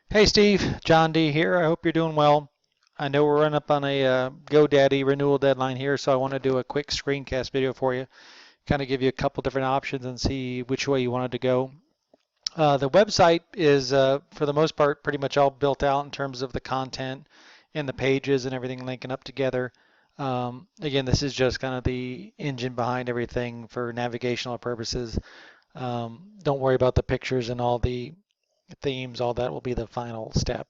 Hey Steve, John D here. I hope you're doing well. I know we're running up on a GoDaddy renewal deadline here, so I want to do a quick screencast video for you, kind of give you a couple different options and see which way you wanted to go. The website is, for the most part, pretty much all built out in terms of the content and the pages and everything linking up together. Again, this is just kind of the engine behind everything for navigational purposes. Don't worry about the pictures and all the themes, all that will be the final step.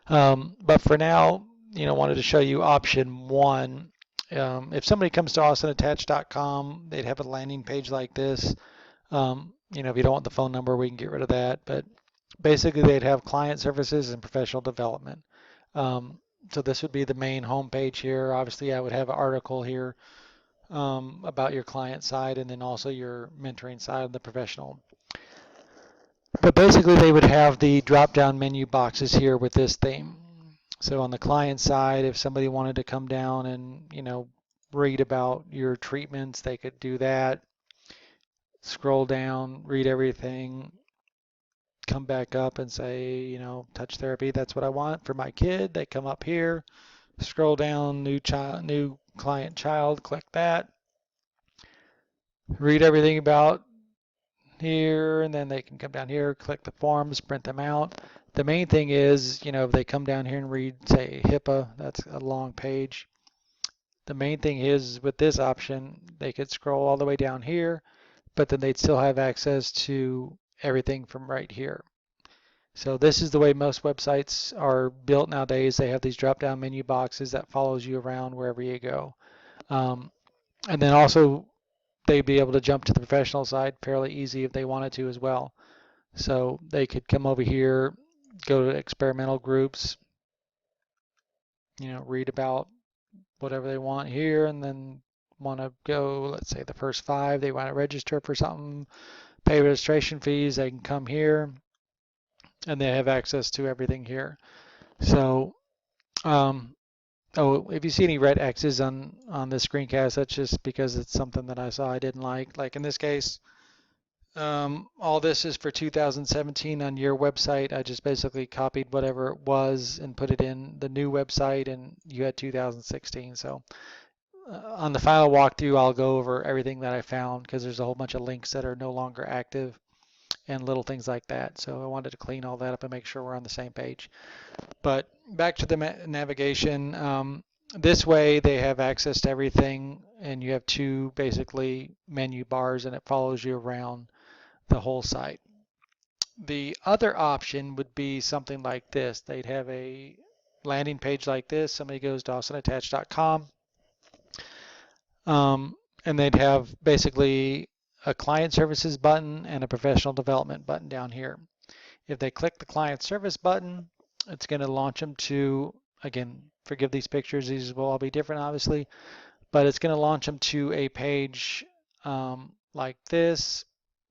But for now, wanted to show you option one. If somebody comes to austenattach.com, they'd have a landing page like this. If you don't want the phone number, we can get rid of that. But basically, they'd have client services and professional development. So this would be the main home page here. Obviously, I would have an article here about your client side and then also your mentoring side, the professional. But basically, they would have the drop-down menu boxes here with this theme. So on the client side, if somebody wanted to come down and, read about your treatments, they could do that. Scroll down, read everything, come back up and say, touch therapy, that's what I want for my kid. They come up here, scroll down, new child, new client child, click that. Read everything about here, and then they can come down here, click the forms, print them out. The main thing is, if they come down here and read, say, HIPAA, that's a long page. The main thing is with this option, they could scroll all the way down here, but then they'd still have access to everything from right here. So this is the way most websites are built nowadays. They have these drop-down menu boxes that follows you around wherever you go. And then also they'd be able to jump to the professional side fairly easy if they wanted to as well. So they could come over here, go to experimental groups, read about whatever they want here, and then want to go, let's say the first 5, they want to register for something, pay registration fees, they can come here, and they have access to everything here. So, if you see any red X's on this screencast, that's just because it's something that I saw I didn't like. Like in this case, all this is for 2017 on your website. I just basically copied whatever it was and put it in the new website, and you had 2016. So on the final walkthrough, I'll go over everything that I found because there's a whole bunch of links that are no longer active and little things like that. So I wanted to clean all that up and make sure we're on the same page. But back to the navigation. This way they have access to everything, and you have 2 basically menu bars, and it follows you around the whole site. The other option would be something like this. They'd have a landing page like this. Somebody goes to austenattach.com, and they'd have basically a client services button and a professional development button down here. If they click the client service button, it's going to launch them to, again, forgive these pictures, these will all be different obviously, but it's going to launch them to a page like this.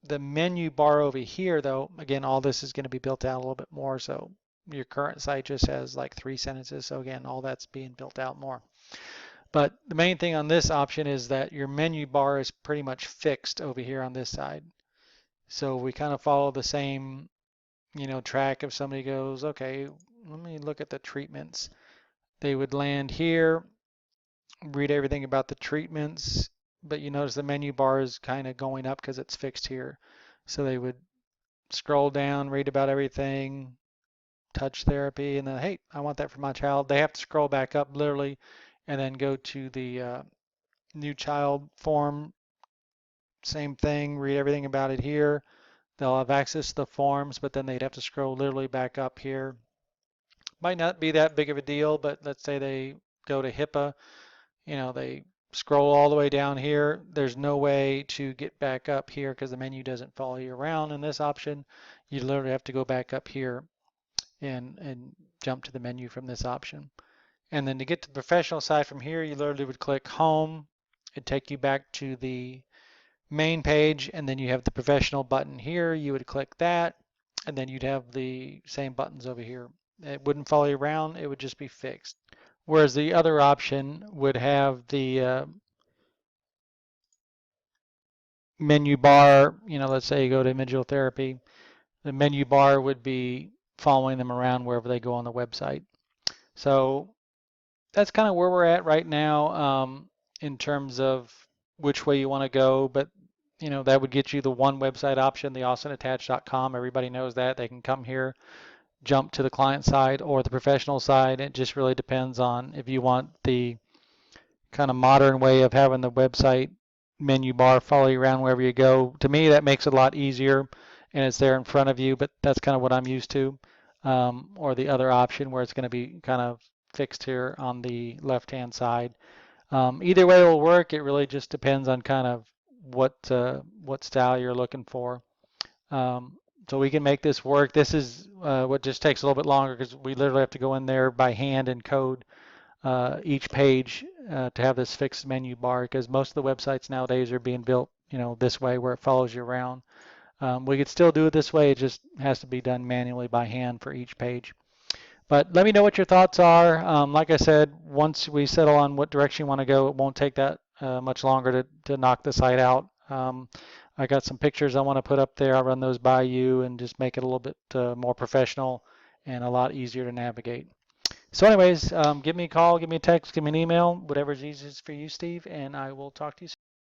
The menu bar over here, though, again, all this is going to be built out a little bit more. So your current site just has like 3 sentences. So again, all that's being built out more. But the main thing on this option is that your menu bar is pretty much fixed over here on this side. So we kind of follow the same, track. If somebody goes, okay, let me look at the treatments. They would land here, read everything about the treatments, but you notice the menu bar is kind of going up because it's fixed here. So they would scroll down, read about everything, touch therapy, and then, hey, I want that for my child. They have to scroll back up literally and then go to the new child form. Same thing, read everything about it here. They'll have access to the forms, but then they'd have to scroll literally back up here. Might not be that big of a deal, but let's say they go to HIPAA, they scroll all the way down here. There's no way to get back up here because the menu doesn't follow you around in this option. You literally have to go back up here and jump to the menu from this option. And then to get to the professional side from here, you literally would click home. It'd take you back to the main page, and then you have the professional button here. You would click that, and then you'd have the same buttons over here. It wouldn't follow you around, it would just be fixed. Whereas the other option would have the menu bar, let's say you go to imaging therapy, the menu bar would be following them around wherever they go on the website. So that's kind of where we're at right now in terms of which way you want to go. But that would get you the one website option, the austinattatched.com. Everybody knows that. They can come here, jump to the client side or the professional side. It just really depends on if you want the kind of modern way of having the website menu bar follow you around wherever you go. To me, that makes it a lot easier and it's there in front of you, but that's kind of what I'm used to. Or the other option where it's going to be kind of fixed here on the left-hand side. Either way will work. It really just depends on kind of what style you're looking for. So we can make this work. This is what just takes a little bit longer because we literally have to go in there by hand and code each page to have this fixed menu bar, because most of the websites nowadays are being built, this way where it follows you around. We could still do it this way. It just has to be done manually by hand for each page. But let me know what your thoughts are. Like I said, once we settle on what direction you want to go, it won't take that much longer to knock the site out. I got some pictures I want to put up there. I'll run those by you and just make it a little bit more professional and a lot easier to navigate. So anyways, give me a call, give me a text, give me an email, whatever's easiest for you, Steve, and I will talk to you soon.